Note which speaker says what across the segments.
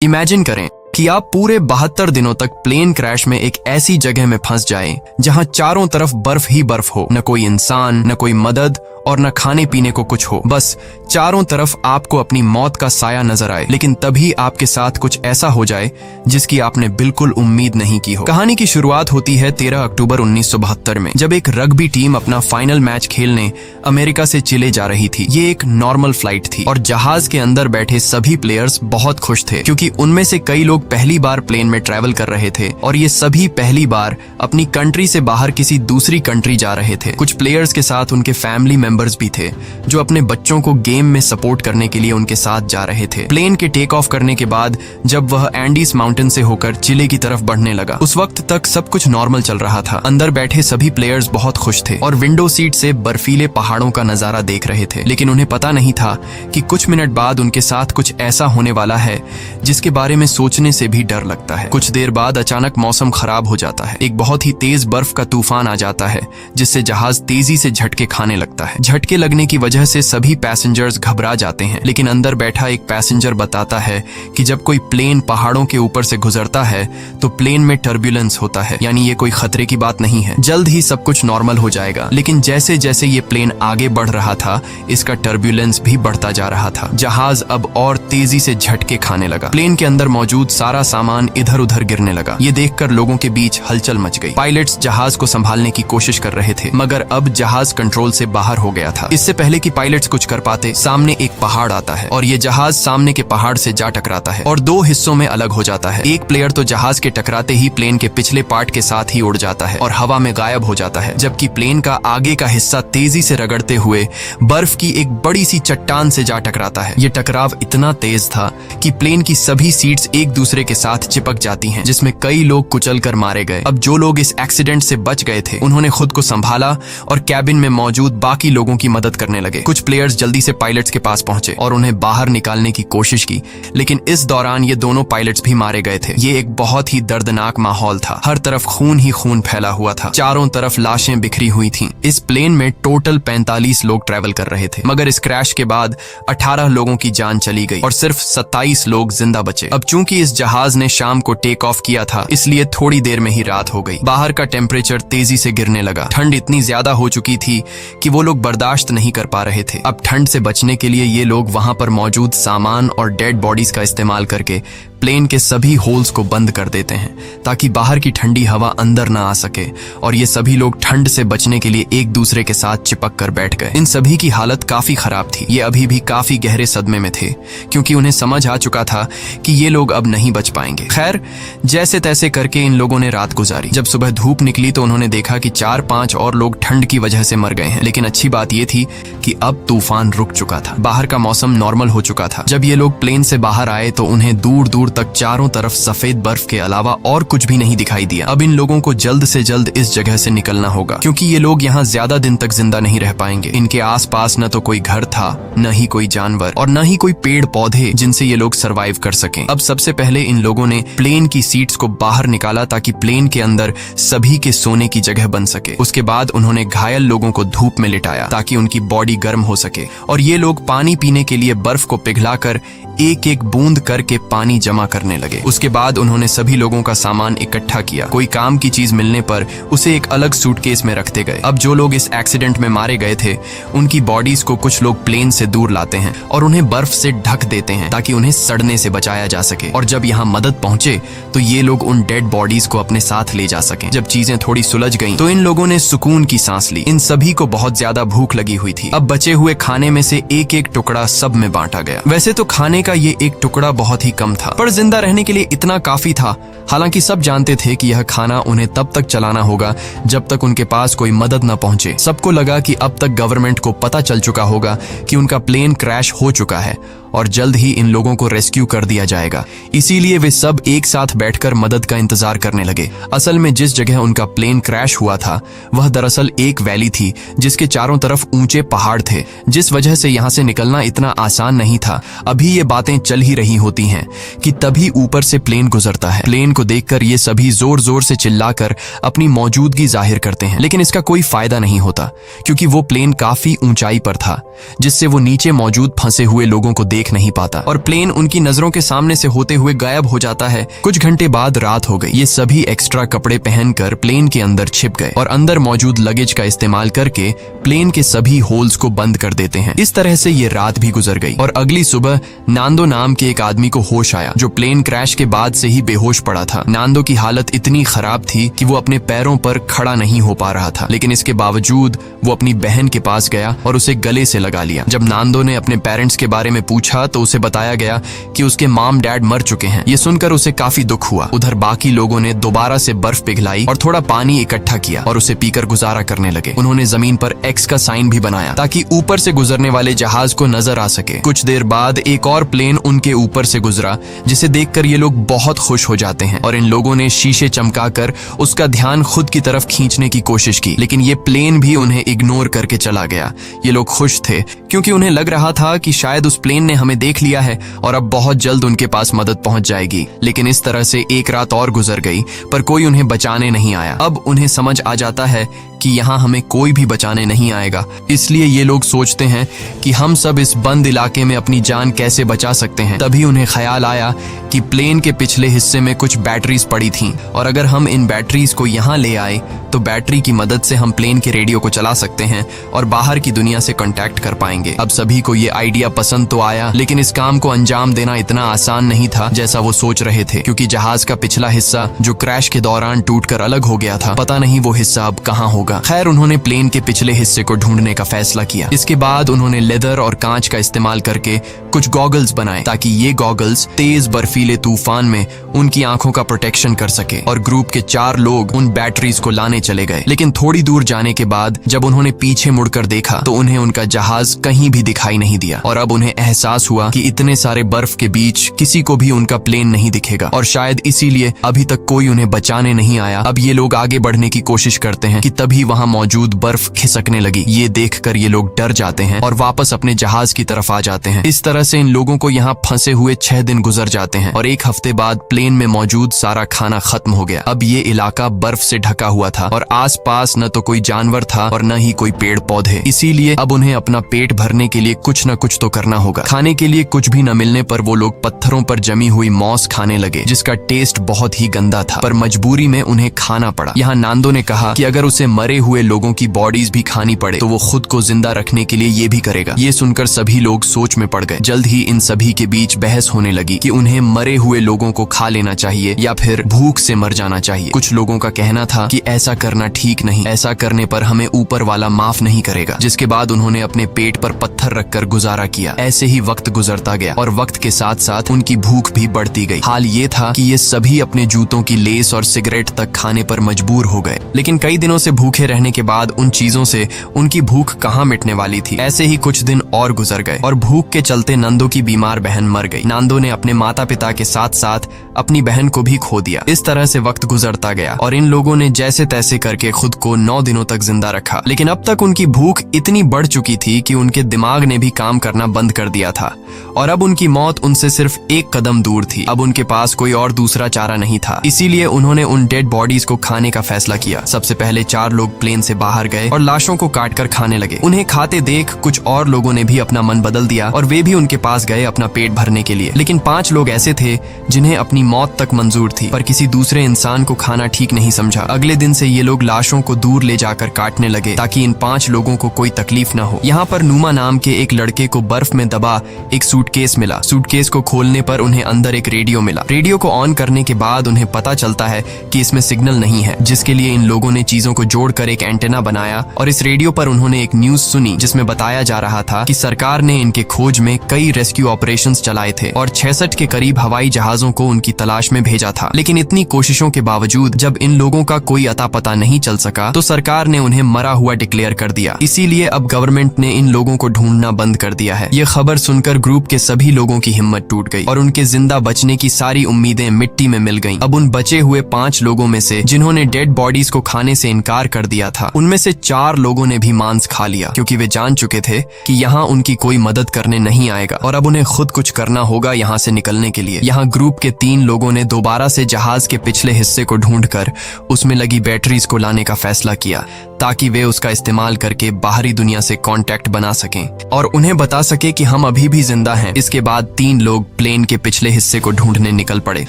Speaker 1: Imagine करें कि आप पूरे 72 दिनों तक प्लेन क्रैश में एक ऐसी जगह में फंस जाएं जहां चारों तरफ बर्फ ही बर्फ हो, न कोई इंसान, न कोई मदद और न खाने पीने को कुछ हो। बस चारों तरफ आपको अपनी मौत का साया नजर आए, लेकिन तभी आपके साथ कुछ ऐसा हो जाए जिसकी आपने बिल्कुल उम्मीद नहीं की हो। कहानी की शुरुआत होती है 13 अक्टूबर 1972 में, जब एक रग्बी टीम अपना फाइनल मैच खेलने अमेरिका से चिले जा रही थी। ये एक नॉर्मल फ्लाइट थी और जहाज के अंदर बैठे सभी प्लेयर्स बहुत खुश थे, क्योंकि उनमें से कई लोग पहली बार प्लेन में ट्रैवल कर रहे थे और ये सभी पहली बार अपनी कंट्री से बाहर किसी दूसरी कंट्री जा रहे थे। कुछ प्लेयर्स के साथ उनके फैमिली मेंबर्स भी थे जो अपने बच्चों को गेम में सपोर्ट करने के लिए उनके साथ जा रहे थे। प्लेन के टेक ऑफ करने के बाद जब वह एंडीज माउंटेन से होकर चिले की तरफ बढ़ने लगा, उस वक्त तक सब कुछ नॉर्मल चल रहा था। अंदर बैठे सभी प्लेयर्स बहुत खुश थे और विंडो सीट से बर्फीले पहाड़ों का नजारा देख रहे थे, लेकिन उन्हें पता नहीं था कि कुछ मिनट बाद उनके साथ कुछ ऐसा होने वाला है जिसके बारे में सोचने से भी डर लगता है। कुछ देर बाद अचानक मौसम खराब हो जाता है। एक बहुत ही तेज बर्फ का तूफान आ जाता है जिससे जहाज तेजी से झटके खाने लगता है। झटके लगने की वजह से सभी पैसेंजर्स घबरा जाते हैं, लेकिन अंदर बैठा एक पैसेंजर बताता है कि जब कोई प्लेन पहाड़ों के ऊपर से गुजरता है तो प्लेन में टर्बुलेंस होता है, यानी ये कोई खतरे की बात नहीं है, जल्द ही सब कुछ नॉर्मल हो जाएगा। लेकिन जैसे जैसे ये प्लेन आगे बढ़ रहा था, इसका टर्बुलेंस भी बढ़ता जा रहा था। जहाज अब और तेजी से झटके खाने लगा। प्लेन के अंदर मौजूद सारा सामान इधर उधर गिरने लगा। ये देखकर लोगों के बीच हलचल मच गई। पायलट्स जहाज को संभालने की कोशिश कर रहे थे, मगर अब जहाज कंट्रोल से बाहर हो गया था। इससे पहले कि पायलट्स कुछ कर पाते, सामने एक पहाड़ आता है और ये जहाज सामने के पहाड़ से जा टकराता है और दो हिस्सों में अलग हो जाता है। एक प्लेयर तो जहाज के टकराते ही प्लेन के पिछले पार्ट के साथ ही उड़ जाता है और हवा में गायब हो जाता है, जबकि प्लेन का आगे का हिस्सा तेजी से रगड़ते हुए बर्फ की एक बड़ी सी चट्टान से जा टकराता है। ये टकराव इतना तेज था कि प्लेन की सभी सीट्स एक दूसरे के साथ चिपक जाती हैं, जिसमें कई लोग कुचल कर मारे गए। अब जो लोग इस एक्सीडेंट से बच गए थे, उन्होंने खुद को संभाला और कैबिन में मौजूद बाकी लोगों की मदद करने लगे। कुछ प्लेयर्स जल्दी से पायलट्स के पास पहुंचे और उन्हें बाहर निकालने की कोशिश की, लेकिन इस दौरान ये दोनों पायलट्स भी मारे गए थे। ये एक बहुत ही दर्दनाक माहौल था। हर तरफ खून ही खून फैला हुआ था। चारों तरफ लाशें बिखरी हुई थीं। इस प्लेन में टोटल 45 लोग ट्रैवल कर रहे थे, मगर इस क्रैश के बाद 18 लोगों की जान चली गई और सिर्फ 27 लोग जिंदा बचे। अब चूंकि इस जहाज ने शाम को टेक ऑफ किया था, इसलिए थोड़ी देर में ही रात हो गई। बाहर का टेम्परेचर तेजी से गिरने लगा। ठंड इतनी ज्यादा हो चुकी थी कि वो लोग बर्दाश्त नहीं कर पा रहे थे। अब ठंड से बचने के लिए ये लोग वहां पर मौजूद सामान और डेड बॉडीज का इस्तेमाल करके प्लेन के सभी होल्स को बंद कर देते हैं ताकि बाहर की ठंडी हवा अंदर ना आ सके, और ये सभी लोग ठंड से बचने के लिए एक दूसरे के साथ चिपक कर बैठ गए। इन सभी की हालत काफी खराब थी। ये अभी भी काफी गहरे सदमे में थे, क्योंकि उन्हें समझ आ चुका था कि ये लोग अब नहीं बच पाएंगे। खैर, जैसे तैसे करके इन लोगों ने रात गुजारी। जब सुबह धूप निकली तो उन्होंने देखा कि 4-5 और लोग ठंड की वजह से मर गए हैं, लेकिन अच्छी बात यह थी कि अब तूफान रुक चुका था। बाहर का मौसम नॉर्मल हो चुका था। जब ये लोग प्लेन से बाहर आए तो उन्हें दूर दूर तक चारों तरफ सफेद बर्फ के अलावा और कुछ भी नहीं दिखाई दिया। अब इन लोगों को जल्द से जल्द इस जगह से निकलना होगा, क्योंकि ये लोग यहाँ ज्यादा दिन तक जिंदा नहीं रह पाएंगे। इनके आसपास न तो कोई घर था, न ही कोई जानवर और न ही कोई पेड़ पौधे जिनसे ये लोग सरवाइव कर सकें। अब सबसे पहले इन लोगों ने प्लेन की सीट्स को बाहर निकाला ताकि प्लेन के अंदर सभी के सोने की जगह बन सके। उसके बाद उन्होंने घायल लोगों को धूप में लिटाया ताकि उनकी बॉडी गर्म हो सके, और ये लोग पानी पीने के लिए बर्फ को पिघलाकर एक एक बूंद करके पानी जमा करने लगे। उसके बाद उन्होंने सभी लोगों का सामान इकट्ठा किया। कोई काम की चीज मिलने पर उसे एक अलग सूटकेस में रखते गए। अब जो लोग इस एक्सीडेंट में मारे गए थे, उनकी बॉडीज को कुछ लोग प्लेन से दूर लाते हैं और उन्हें बर्फ से ढक देते हैं ताकि उन्हें सड़ने से बचाया जा सके। और जब यहाँ मदद पहुंचे तो ये लोग उन डेड बॉडीज को अपने साथ ले जा सके। जब चीजें थोड़ी सुलझ गईं, तो इन लोगों ने सुकून की सांस ली। इन सभी को बहुत ज्यादा भूख लगी हुई थी। अब बचे हुए खाने में से एक एक टुकड़ा सब में बांटा गया। वैसे तो खाने का ये एक टुकड़ा बहुत ही कम था, पर जिंदा रहने के लिए इतना काफी था। हालांकि सब जानते थे कि यह खाना उन्हें तब तक चलाना होगा जब तक उनके पास कोई मदद न पहुंचे। सबको लगा कि अब तक गवर्नमेंट को पता चल चुका होगा कि उनका प्लेन क्रैश हो चुका है और जल्द ही इन लोगों को रेस्क्यू कर दिया जाएगा। इसीलिए वे सब एक साथ बैठकर मदद का इंतजार करने लगे। असल में जिस जगह उनका प्लेन क्रैश हुआ था, वह दरअसल एक वैली थी जिसके चारों तरफ ऊंचे पहाड़ थे, जिस वजह से यहाँ से निकलना इतना आसान नहीं था। अभी ये बातें चल ही रही होती हैं कि तभी ऊपर से प्लेन गुजरता है। प्लेन को देखकर ये सभी जोर जोर से चिल्लाकर अपनी मौजूदगी जाहिर करते हैं, लेकिन इसका कोई फायदा नहीं होता, क्योंकि वो प्लेन काफी ऊंचाई पर था, जिससे वो नीचे मौजूद फंसे हुए लोगों को देख नहीं पाता और प्लेन उनकी नजरों के सामने से होते हुए गायब हो जाता है। कुछ घंटे बाद रात हो गई। ये सभी एक्स्ट्रा कपड़े पहनकर प्लेन के अंदर छिप गए और अंदर मौजूद लगेज का इस्तेमाल करके प्लेन के सभी होल्स को बंद कर देते हैं। इस तरह से ये रात भी गुजर गई और अगली सुबह नांदो नाम के एक आदमी को होश आया जो प्लेन क्रैश के बाद से ही बेहोश पड़ा था। नांदो की हालत इतनी खराब थी कि वो अपने पैरों पर खड़ा नहीं हो पा रहा था, लेकिन इसके बावजूद वो अपनी बहन के पास गया और उसे गले से लगा लिया। जब नांदो ने अपने पेरेंट्स के बारे में पूछा तो उसे बताया गया कि उसके मॉम डैड मर चुके हैं। ये सुनकर उसे काफी दुख हुआ। उधर बाकी लोगों ने दोबारा से बर्फ पिघलाई और थोड़ा पानी इकट्ठा किया और उसे पीकर गुजारा करने लगे। उन्होंने जमीन पर एक्स का साइन भी बनाया ताकि ऊपर से गुजरने वाले जहाज को नजर आ सके। कुछ देर बाद एक और प्लेन उनके ऊपर से गुजरा जिसे देखकर ये लोग बहुत खुश हो जाते हैं और इन लोगों ने शीशे चमकाकर उसका ध्यान खुद की तरफ खींचने की कोशिश की, लेकिन ये प्लेन भी उन्हें इग्नोर करके चला गया। ये लोग खुश थे क्योंकि उन्हें लग रहा था कि शायद उस प्लेन ने हमें देख लिया है और अब बहुत जल्द उनके पास मदद पहुंच जाएगी। लेकिन इस तरह से एक रात और गुजर गई पर कोई उन्हें बचाने नहीं आया। अब उन्हें समझ आ जाता है कि यहाँ हमें कोई भी बचाने नहीं आएगा, इसलिए ये लोग सोचते हैं कि हम सब इस बंद इलाके में अपनी जान कैसे बचा सकते हैं। तभी उन्हें ख्याल आया कि प्लेन के पिछले हिस्से में कुछ बैटरीज पड़ी थीं और अगर हम इन बैटरीज को यहाँ ले आए तो बैटरी की मदद से हम प्लेन के रेडियो को चला सकते हैं और बाहर की दुनिया से कांटेक्ट कर पाएंगे। अब सभी को ये आइडिया पसंद तो आया, लेकिन इस काम को अंजाम देना इतना आसान नहीं था जैसा वो सोच रहे थे, क्योंकि जहाज का पिछला हिस्सा जो क्रैश के दौरान टूटकर अलग हो गया था, पता नहीं वो हिस्सा अब कहाँ होगा। खैर, उन्होंने प्लेन के पिछले हिस्से को ढूंढने का फैसला किया। इसके बाद उन्होंने लेदर और कांच का इस्तेमाल करके कुछ गॉगल्स बनाए ताकि ये गॉगल्स तेज बर्फीले तूफान में उनकी आंखों का प्रोटेक्शन कर सके। और ग्रुप के 4 लोग उन बैटरीज को लाने चले गए, लेकिन थोड़ी दूर जाने के बाद जब उन्होंने पीछे मुड़कर देखा तो उन्हें उनका जहाज कहीं भी दिखाई नहीं दिया और अब उन्हें एहसास हुआ कि इतने सारे बर्फ के बीच किसी को भी उनका प्लेन नहीं दिखेगा और शायद इसीलिए अभी तक कोई उन्हें बचाने नहीं आया। अब ये लोग आगे बढ़ने की कोशिश करते हैं कि तभी वहां मौजूद बर्फ खिसकने लगी। ये देखकर ये लोग डर जाते हैं और वापस अपने जहाज की तरफ आ जाते हैं। इस तरह से इन लोगों को यहाँ फंसे हुए 6 दिन गुजर जाते हैं और 1 हफ्ते बाद प्लेन में मौजूद सारा खाना खत्म हो गया। अब ये इलाका बर्फ से ढका हुआ था और आसपास न तो कोई जानवर था और न ही कोई पेड़ पौधे, इसीलिए अब उन्हें अपना पेट भरने के लिए कुछ न कुछ तो करना होगा। खाने के लिए कुछ भी न मिलने पर वो लोग पत्थरों पर जमी हुई मॉस खाने लगे, जिसका टेस्ट बहुत ही गंदा था, पर मजबूरी में उन्हें खाना पड़ा। यहाँ नांदो ने कहा कि अगर उसे मरे हुए लोगों की बॉडीज भी खानी पड़े तो वो खुद को जिंदा रखने के लिए ये भी करेगा। ये सुनकर सभी लोग सोच में पड़ गए। जल्द ही इन सभी के बीच बहस होने लगी कि उन्हें मरे हुए लोगों को खा लेना चाहिए या फिर भूख से मर जाना चाहिए। कुछ लोगों का कहना था कि ऐसा करना ठीक नहीं, ऐसा करने पर हमें ऊपर वाला माफ नहीं करेगा। जिसके बाद उन्होंने अपने पेट पर पत्थर रखकर गुजारा किया। ऐसे ही वक्त गुजरता गया और वक्त के साथ साथ उनकी भूख भी बढ़ती गई। हाल ये था कि ये सभी अपने जूतों की लेस और सिगरेट तक खाने पर मजबूर हो गए, लेकिन कई दिनों से भूखे रहने के बाद उन चीजों से उनकी भूख कहाँ मिटने वाली थी। ऐसे ही कुछ दिन और गुजर गए और भूख के चलते नंदो की बीमार बहन मर गई। नांदो ने अपने माता पिता के साथ साथ अपनी बहन को भी खो दिया। इस तरह से वक्त गुजरता गया और इन लोगों ने जैसे तैसे करके खुद को 9 दिनों तक जिंदा रखा, लेकिन अब तक उनकी भूख इतनी बढ़ चुकी थी कि उनके दिमाग ने भी काम करना बंद कर दिया था और अब उनकी मौत उनसे सिर्फ 1 कदम दूर थी। अब उनके पास कोई और दूसरा चारा नहीं था, इसीलिए उन्होंने उन डेड बॉडीज को खाने का फैसला किया। सबसे पहले 4 लोग प्लेन से बाहर गए और लाशों को काटकर खाने लगे। उन्हें खाते देख कुछ और लोगों ने भी अपना मन बदल दिया और वे भी उनके पास गए अपना पेट भरने के लिए। लेकिन 5 लोग ऐसे थे जिन्हें अपनी मौत तक मंजूर थी, पर किसी दूसरे इंसान को खाना ठीक नहीं समझा। अगले दिन से ये लोग लाशों को दूर ले जाकर काटने लगे ताकि इन 5 लोगों को कोई तकलीफ न हो। यहाँ पर नुमा नाम के एक लड़के को बर्फ में दबा एक सूटकेस मिला। सूटकेस को खोलने पर उन्हें अंदर एक रेडियो मिला। रेडियो को ऑन करने के बाद उन्हें पता चलता है कि इसमें सिग्नल नहीं है, जिसके लिए इन लोगों ने चीजों को जोड़कर एक एंटेना बनाया और इस रेडियो पर उन्होंने एक न्यूज सुनी जिसमें बताया जा रहा था कि सरकार ने इनके खोज में कई रेस्क्यू ऑपरेशंस चलाए थे और 66 के करीब हवाई जहाजों को उनकी तलाश में भेजा था। लेकिन इतनी कोशिशों के बावजूद जब इन लोगों का कोई अता पता नहीं चल सका तो सरकार ने उन्हें मरा हुआ डिक्लेयर कर दिया। इसीलिए अब गवर्नमेंट ने इन लोगों को ढूंढना बंद कर दिया है। ये खबर सुनकर ग्रुप के सभी लोगों की हिम्मत टूट गई और उनके जिंदा बचने की सारी उम्मीदें मिट्टी में मिल गईं। अब उन बचे हुए 5 लोगों में से जिन्होंने डेड बॉडीज को खाने से इनकार कर दिया था। उनमें से 4 लोगों ने भी मांस खा लिया क्योंकि वे जान चुके थे कि यहाँ उनकी कोई मदद करने नहीं आएगा और अब उन्हें खुद कुछ करना होगा यहाँ से निकलने के लिए। यहाँ ग्रुप के 3 लोगों ने दोबारा से जहाज के पिछले हिस्से को ढूंढकर उसमें लगी बैटरीज को लाने का फैसला किया ताकि वे उसका इस्तेमाल करके बाहरी दुनिया से कांटेक्ट बना सकें और उन्हें बता सके कि हम अभी भी जिंदा हैं। इसके बाद 3 लोग प्लेन के पिछले हिस्से को ढूंढने निकल पड़े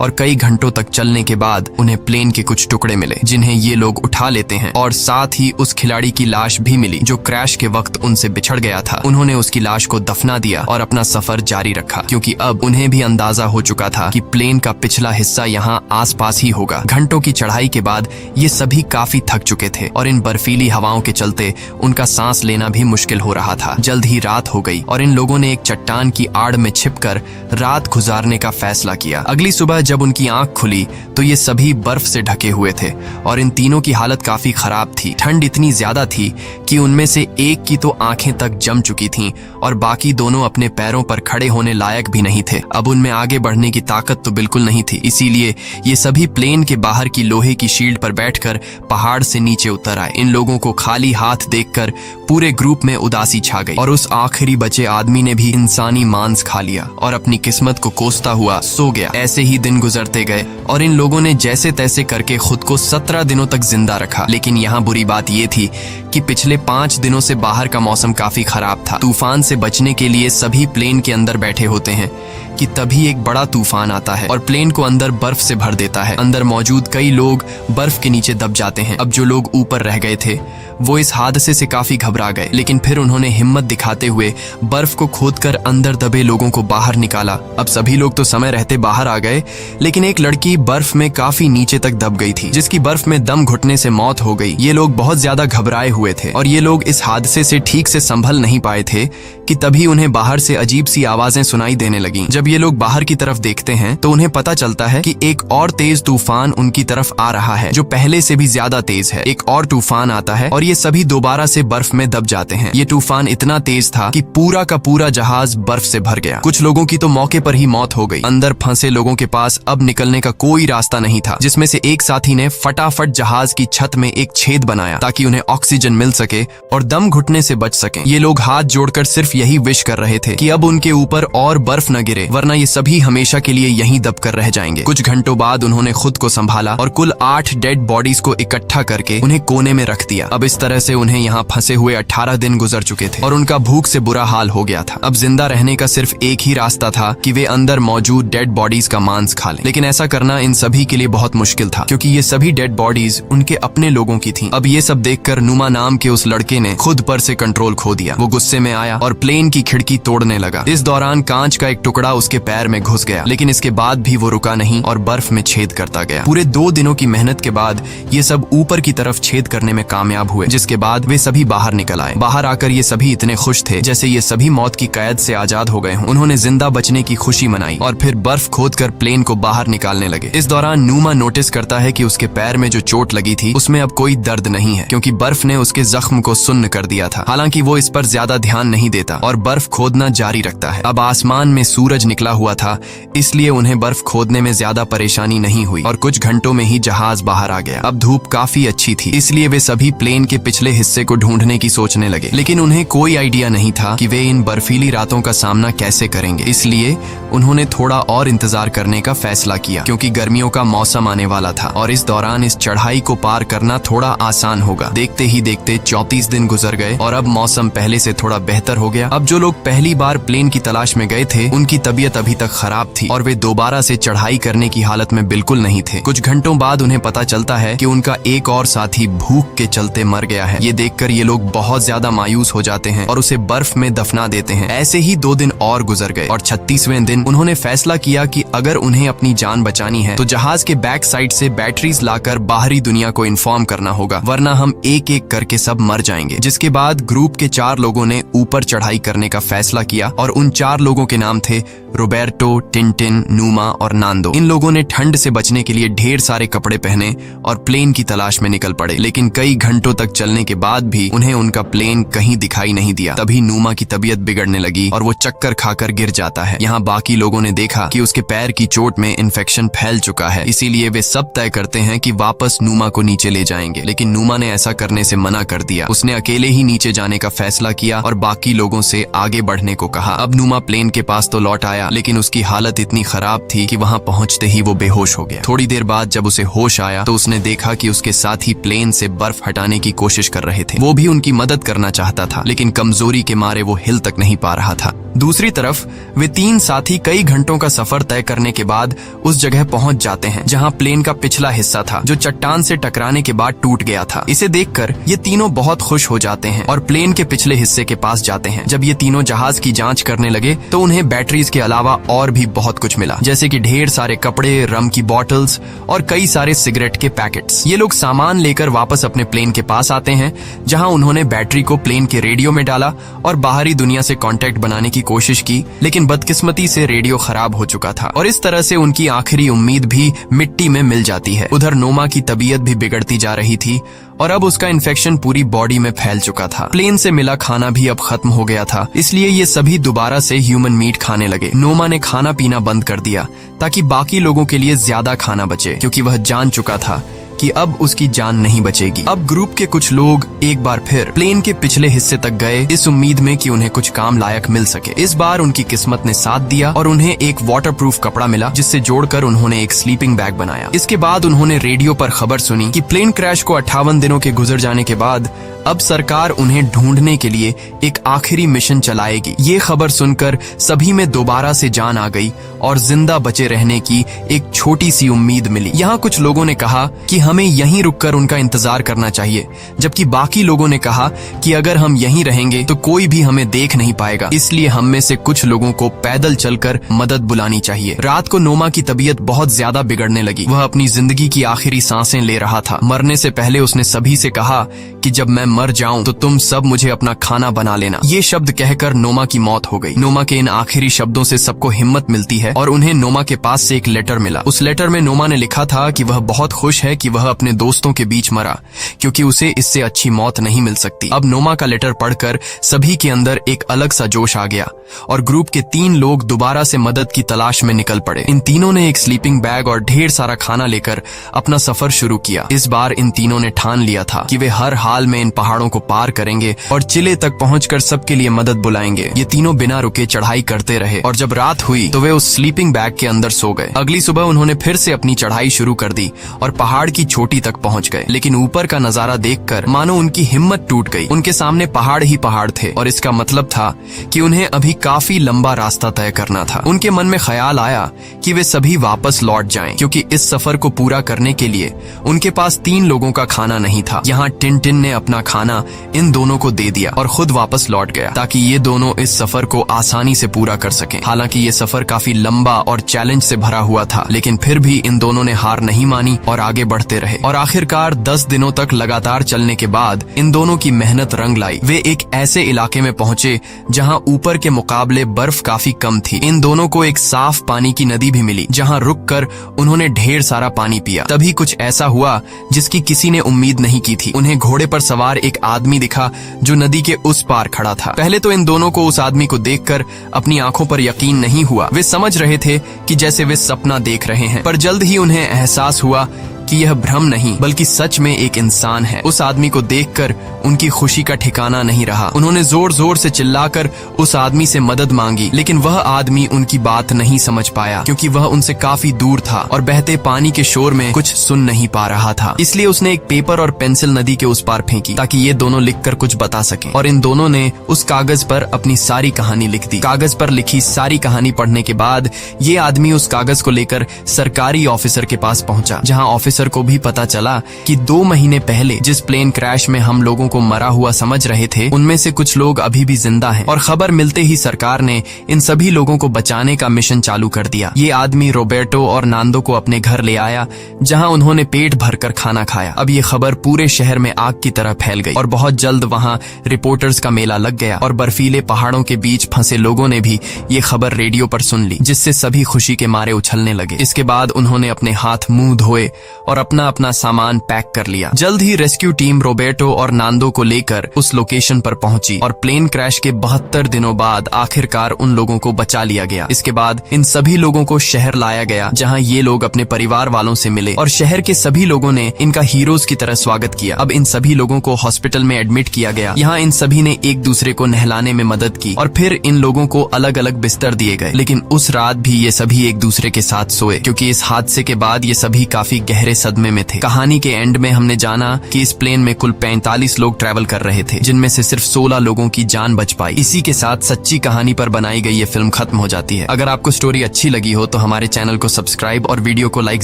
Speaker 1: और कई घंटों तक चलने के बाद उन्हें प्लेन के कुछ टुकड़े मिले जिन्हें ये लोग उठा लेते हैं और साथ ही उस खिलाड़ी की लाश भी मिली जो क्रैश के वक्त उनसे बिछड़ गया था। उन्होंने उसकी लाश को दफना दिया और अपना सफर जारी रखा क्योंकि अब उन्हें भी अंदाजा हो चुका था कि प्लेन का पिछला हिस्सा यहाँ आसपास ही होगा। घंटों की चढ़ाई के बाद ये सभी काफी थक चुके थे और इन बर्फीली हवाओं के चलते उनका सांस लेना भी मुश्किल हो रहा था। जल्द ही रात हो गई और इन लोगों ने एक चट्टान की आड़ में छिपकर रात गुजारने का फैसला किया। अगली सुबह जब उनकी आंख खुली तो ये सभी बर्फ से ढके हुए थे और इन तीनों की हालत काफी खराब थी। ठंड इतनी ज्यादा थी कि उनमें से एक की तो आंखें तक जम चुकी थीं और बाकी दोनों अपने पैरों पर खड़े होने लायक भी नहीं थे। अब उनमें आगे बढ़ने की ताकत तो बिल्कुल नहीं थी, इसीलिए ये सभी प्लेन के बाहर की लोहे की शील्ड पर बैठकर पहाड़ से नीचे उतर आए। इन लोगों को खाली हाथ देखकर पूरे ग्रुप में उदासी छा गई और उस आखिरी बचे आदमी ने भी इंसानी मांस खा लिया और अपनी किस्मत को कोसता हुआ सो गया। ऐसे ही दिन गुजरते गए और इन लोगों ने जैसे तैसे करके खुद को 17 दिनों तक जिंदा रखा। लेकिन यहाँ बुरी बात ये थी कि पिछले 5 दिनों से बाहर का मौसम काफी खराब था। तूफान से बचने के लिए सभी प्लेन के अंदर बैठे होते हैं कि तभी एक बड़ा तूफान आता है और प्लेन को अंदर बर्फ से भर देता है। अंदर मौजूद कई लोग बर्फ के नीचे दब जाते हैं। अब जो लोग ऊपर रह गए थे वो इस हादसे से काफी घबरा गए, लेकिन फिर उन्होंने हिम्मत दिखाते हुए बर्फ को खोदकर अंदर दबे लोगों को बाहर निकाला। अब सभी लोग तो समय रहते बाहर आ गए, लेकिन एक लड़की बर्फ में काफी नीचे तक दब गई थी जिसकी बर्फ में दम घुटने से मौत हो गई। ये लोग बहुत ज्यादा घबराए हुए थे और ये लोग इस हादसे से ठीक से संभल नहीं पाए थे कि तभी उन्हें बाहर से अजीब सी आवाजें सुनाई देने लगीं। जब ये लोग बाहर की तरफ देखते हैं तो उन्हें पता चलता है कि एक और तेज तूफान उनकी तरफ आ रहा है जो पहले से भी ज्यादा तेज है। एक और तूफान आता है और ये सभी दोबारा से बर्फ में दब जाते हैं। ये तूफान इतना तेज था कि पूरा का पूरा जहाज बर्फ से भर गया। कुछ लोगों की तो मौके पर ही मौत हो गई। अंदर फंसे लोगों के पास अब निकलने का कोई रास्ता नहीं था, जिसमें से एक साथी ने फटाफट जहाज की छत में एक छेद बनाया ताकि उन्हें ऑक्सीजन मिल सके और दम घुटने से बच सकें। ये लोग हाथ जोड़कर सिर्फ यही विश कर रहे थे कि अब उनके ऊपर और बर्फ न गिरे, वरना ये सभी हमेशा के लिए यहीं दबकर रह जाएंगे। कुछ घंटों बाद उन्होंने खुद को संभाला और कुल 8 डेड बॉडीज को इकट्ठा करके उन्हें कोने में रख दिया। अब इस तरह से उन्हें यहाँ फंसे हुए 18 दिन गुजर चुके थे और उनका भूख से बुरा हाल हो गया था। अब जिंदा रहने का सिर्फ एक ही रास्ता था कि वे अंदर मौजूद डेड बॉडीज का मांस खा लें। लेकिन ऐसा करना इन सभी के लिए बहुत मुश्किल था क्योंकि ये सभी डेड बॉडीज उनके अपने लोगों की थीं। अब ये सब देखकर नुमा नाम के उस लड़के ने खुद पर से कंट्रोल खो दिया। वो गुस्से में आया और प्लेन की खिड़की तोड़ने लगा। इस दौरान कांच का एक टुकड़ा उसके पैर में घुस गया, लेकिन इसके बाद भी वो रुका नहीं और बर्फ में छेद करता गया। पूरे 2 दिनों की मेहनत के बाद ये सब ऊपर की तरफ छेद करने में कामयाब हुए, जिसके बाद वे सभी बाहर निकल आए। बाहर आकर ये सभी इतने खुश थे जैसे ये सभी मौत की कैद से आजाद हो गए हों। उन्होंने जिंदा बचने की खुशी मनाई और फिर बर्फ खोदकर प्लेन को बाहर निकालने लगे। इस दौरान नुमा नोटिस करता है कि उसके पैर में जो चोट लगी थी उसमें अब कोई दर्द नहीं है क्योंकि बर्फ ने उसके जख्म को सुन्न कर दिया था। हालांकि वो इस पर ज्यादा ध्यान नहीं देता और बर्फ खोदना जारी रखता है। अब आसमान में सूरज निकला हुआ था, इसलिए उन्हें बर्फ खोदने में ज्यादा परेशानी नहीं हुई और कुछ घंटों में ही जहाज बाहर आ गया। अब धूप काफी अच्छी थी, इसलिए वे सभी प्लेन के पिछले हिस्से को ढूंढने की सोचने लगे, लेकिन उन्हें कोई आइडिया नहीं था कि वे इन बर्फीली रातों का सामना कैसे करेंगे। इसलिए उन्होंने थोड़ा और इंतजार करने का फैसला किया क्योंकि गर्मियों का मौसम आने वाला था और इस दौरान इस चढ़ाई को पार करना थोड़ा आसान होगा। देखते ही देखते 34 दिन गुजर गए और अब मौसम पहले से थोड़ा बेहतर हो गया। अब जो लोग पहली बार प्लेन की तलाश में गए थे उनकी तबीयत अभी तक खराब थी और वे दोबारा से चढ़ाई करने की हालत में बिल्कुल नहीं थे। कुछ घंटों बाद उन्हें पता चलता है कि उनका एक और साथी भूख के चलते मर गया है। ये देखकर ये लोग बहुत ज्यादा मायूस हो जाते हैं और उसे बर्फ में दफना देते हैं। ऐसे ही 2 दिन और गुजर गए और 36वें दिन उन्होंने फैसला किया कि अगर उन्हें अपनी जान बचानी है तो जहाज के बैक साइड से बैटरीज लाकर बाहरी दुनिया को इन्फॉर्म करना होगा, वरना हम एक एक करके सब मर जाएंगे। जिसके बाद ग्रुप के 4 लोगों ने ऊपर चढ़ाई करने का फैसला किया और उन 4 लोगों के नाम थे रोबर्टो, टिंटिन, नूमा और नांदो। इन लोगों ने ठंड से बचने के लिए ढेर सारे कपड़े पहने और प्लेन की तलाश में निकल पड़े, लेकिन कई घंटों तक चलने के बाद भी उन्हें उनका प्लेन कहीं दिखाई नहीं दिया। तभी नूमा की तबीयत बिगड़ने लगी और वो चक्कर खाकर गिर जाता है। यहाँ बाकी लोगों ने देखा कि उसके पैर की चोट में इन्फेक्शन फैल चुका है, इसीलिए वे सब तय करते हैं कि वापस नूमा को नीचे ले जाएंगे, लेकिन नूमा ने ऐसा करने से मना कर दिया। उसने अकेले ही नीचे जाने का फैसला किया और बाकी लोगों से आगे बढ़ने को कहा। अब नूमा प्लेन के पास तो लौट आया, लेकिन उसकी हालत इतनी खराब थी कि वहां पहुंचते ही वो बेहोश हो गया। थोड़ी देर बाद जब उसे होश आया तो उसने देखा कि उसके साथी प्लेन से बर्फ हटाने की कोशिश कर रहे थे। वो भी उनकी मदद करना चाहता था, लेकिन कमजोरी के मारे वो हिल तक नहीं पा रहा था। दूसरी तरफ वे तीन साथी कई घंटों का सफर तय करने के बाद उस जगह पहुंच जाते हैं जहां प्लेन का पिछला हिस्सा था, जो चट्टान से टकराने के बाद टूट गया था। इसे देखकर ये तीनों बहुत खुश हो जाते हैं और प्लेन के पिछले हिस्से के पास जाते हैं। जब ये तीनों जहाज की जांच करने लगे तो उन्हें बैटरीज के अलावा और भी बहुत कुछ मिला, जैसे कि ढेर सारे कपड़े, रम की बॉटल्स और कई सारे सिगरेट के पैकेट्स। ये लोग सामान लेकर वापस अपने प्लेन के पास आते हैं, जहां उन्होंने बैटरी को प्लेन के रेडियो में डाला और बाहरी दुनिया से कांटेक्ट बनाने की कोशिश की, लेकिन बदकिस्मती से रेडियो खराब हो चुका था और इस तरह से उनकी आखिरी उम्मीद भी मिट्टी में मिल जाती है। उधर नोमा की तबीयत भी बिगड़ती जा रही थी और अब उसका इन्फेक्शन पूरी बॉडी में फैल चुका था। प्लेन से मिला खाना भी अब खत्म हो गया था, इसलिए ये सभी दोबारा से ह्यूमन मीट खाने लगे। नोमा ने खाना पीना बंद कर दिया ताकि बाकी लोगों के लिए ज्यादा खाना बचे, क्योंकि वह जान चुका था कि अब उसकी जान नहीं बचेगी। अब ग्रुप के कुछ लोग एक बार फिर प्लेन के पिछले हिस्से तक गए, इस उम्मीद में कि उन्हें कुछ काम लायक मिल सके। इस बार उनकी किस्मत ने साथ दिया और उन्हें एक वाटरप्रूफ कपड़ा मिला, जिससे जोड़कर उन्होंने एक स्लीपिंग बैग बनाया। इसके बाद उन्होंने रेडियो पर खबर सुनी कि प्लेन क्रैश को 58 दिनों के गुजर जाने के बाद अब सरकार उन्हें ढूंढने के लिए एक आखिरी मिशन चलाएगी। ये खबर सुनकर सभी में दोबारा से जान आ गई और जिंदा बचे रहने की एक छोटी सी उम्मीद मिली। यहाँ कुछ लोगों ने कहा कि हमें यहीं रुककर उनका इंतजार करना चाहिए, जबकि बाकी लोगों ने कहा कि अगर हम यहीं रहेंगे तो कोई भी हमें देख नहीं पाएगा, इसलिए हम में से कुछ लोगों को पैदल चलकर मदद बुलानी चाहिए। रात को नोमा की तबीयत बहुत ज्यादा बिगड़ने लगी। वह अपनी जिंदगी की आखिरी सांसें ले रहा था। मरने से पहले उसने सभी से कहा कि जब मैं मर जाऊं तो तुम सब मुझे अपना खाना बना लेना। ये शब्द कहकर नोमा की मौत हो गई। नोमा के इन आखिरी शब्दों से सबको हिम्मत मिलती है और उन्हें नोमा के पास से एक लेटर मिला। उस लेटर में नोमा ने लिखा था कि वह बहुत खुश है कि वह अपने दोस्तों के बीच मरा, क्योंकि उसे इससे अच्छी मौत नहीं मिल सकती। अब नोमा का लेटर पढ़कर सभी के अंदर एक अलग सा जोश आ गया और ग्रुप के 3 लोग दोबारा से मदद की तलाश में निकल पड़े। इन तीनों ने एक स्लीपिंग बैग और ढेर सारा खाना लेकर अपना सफर शुरू किया। इस बार इन तीनों ने ठान लिया था कि वे हर हाल में इन पहाड़ों को पार करेंगे और चिले तक पहुंचकर सबके लिए मदद बुलाएंगे। ये तीनों बिना रुके चढ़ाई करते रहे और जब रात हुई तो वे उस स्लीपिंग बैग के अंदर सो गए। अगली सुबह उन्होंने फिर से अपनी चढ़ाई शुरू कर दी और पहाड़ की चोटी तक पहुंच गए, लेकिन ऊपर का नजारा देखकर मानो उनकी हिम्मत टूट गई। उनके सामने पहाड़ ही पहाड़ थे और इसका मतलब था कि उन्हें अभी काफी लंबा रास्ता तय करना था। उनके मन में ख्याल आया कि वे सभी वापस लौट जाएं, क्योंकि इस सफर को पूरा करने के लिए उनके पास 3 लोगों का खाना नहीं था। यहाँ टिंटिन ने अपना खाना इन दोनों को दे दिया और खुद वापस लौट गया, ताकि ये दोनों इस सफर को आसानी से पूरा कर सकें। हालांकि ये सफर काफी लंबा और चैलेंज से भरा हुआ था, लेकिन फिर भी इन दोनों ने हार नहीं मानी और आगे बढ़ते रहे। और आखिरकार 10 दिनों तक लगातार चलने के बाद इन दोनों की मेहनत रंग लाई। वे एक ऐसे इलाके में पहुंचे जहां ऊपर के मुकाबले बर्फ काफी कम थी। इन दोनों को एक साफ पानी की नदी भी मिली, जहां रुककर उन्होंने ढेर सारा पानी पिया। तभी कुछ ऐसा हुआ जिसकी किसी ने उम्मीद नहीं की थी। उन्हें घोड़े पर सवार एक आदमी दिखा जो नदी के उस पार खड़ा था। पहले तो इन दोनों को उस आदमी को देखकर अपनी आंखों पर यकीन नहीं हुआ। वे समझ रहे थे कि जैसे वे सपना देख रहे हैं, पर जल्द ही उन्हें एहसास हुआ कि यह भ्रम नहीं बल्कि सच में एक इंसान है। उस आदमी को देखकर उनकी खुशी का ठिकाना नहीं रहा। उन्होंने जोर जोर से चिल्लाकर उस आदमी से मदद मांगी, लेकिन वह आदमी उनकी बात नहीं समझ पाया, क्योंकि वह उनसे काफी दूर था और बहते पानी के शोर में कुछ सुन नहीं पा रहा था। इसलिए उसने एक पेपर और पेंसिल नदी के उस पार फेंकी ताकि ये दोनों लिखकर कुछ बता सकें। और इन दोनों ने उस कागज पर अपनी सारी कहानी लिख दी। कागज पर लिखी सारी कहानी पढ़ने के बाद ये आदमी उस कागज को लेकर सरकारी ऑफिसर के पास पहुंचा, जहाँ ऑफिसर ऑफिसर को भी पता चला कि 2 महीने पहले जिस प्लेन क्रैश में हम लोगों को मरा हुआ समझ रहे थे, उनमें से कुछ लोग अभी भी जिंदा हैं। और खबर मिलते ही सरकार ने इन सभी लोगों को बचाने का मिशन चालू कर दिया। ये आदमी रोबर्टो और नांदो को अपने घर ले आया, जहां उन्होंने पेट भरकर खाना खाया। अब ये खबर पूरे शहर में आग की तरह फैल गई और बहुत जल्द वहां रिपोर्टर्स का मेला लग गया और बर्फीले पहाड़ों के बीच फंसे लोगों ने भी ये खबर रेडियो पर सुन ली, जिससे सभी खुशी के मारे उछलने लगे। इसके बाद उन्होंने अपने हाथ मुंह धोए और अपना अपना सामान पैक कर लिया। जल्द ही रेस्क्यू टीम रोबर्टो और नांदो को लेकर उस लोकेशन पर पहुंची और प्लेन क्रैश के 72 दिनों बाद आखिरकार उन लोगों को बचा लिया गया। इसके बाद इन सभी लोगों को शहर लाया गया, जहां ये लोग अपने परिवार वालों से मिले और शहर के सभी लोगों ने इनका हीरोज की तरह स्वागत किया। अब इन सभी लोगों को हॉस्पिटल में एडमिट किया गया। यहाँ इन सभी ने एक दूसरे को नहलाने में मदद की और फिर इन लोगों को अलग अलग बिस्तर दिए गए। लेकिन उस रात भी ये सभी एक दूसरे के साथ सोए, क्योंकि इस हादसे के बाद ये सभी काफी गहरे सदमे में थे। कहानी के एंड में हमने जाना कि इस प्लेन में कुल 45 लोग ट्रैवल कर रहे थे, जिनमें से सिर्फ 16 लोगों की जान बच पाई। इसी के साथ सच्ची कहानी पर बनाई गई ये फिल्म खत्म हो जाती है। अगर आपको स्टोरी अच्छी लगी हो तो हमारे चैनल को सब्सक्राइब और वीडियो को लाइक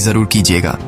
Speaker 1: जरूर कीजिएगा।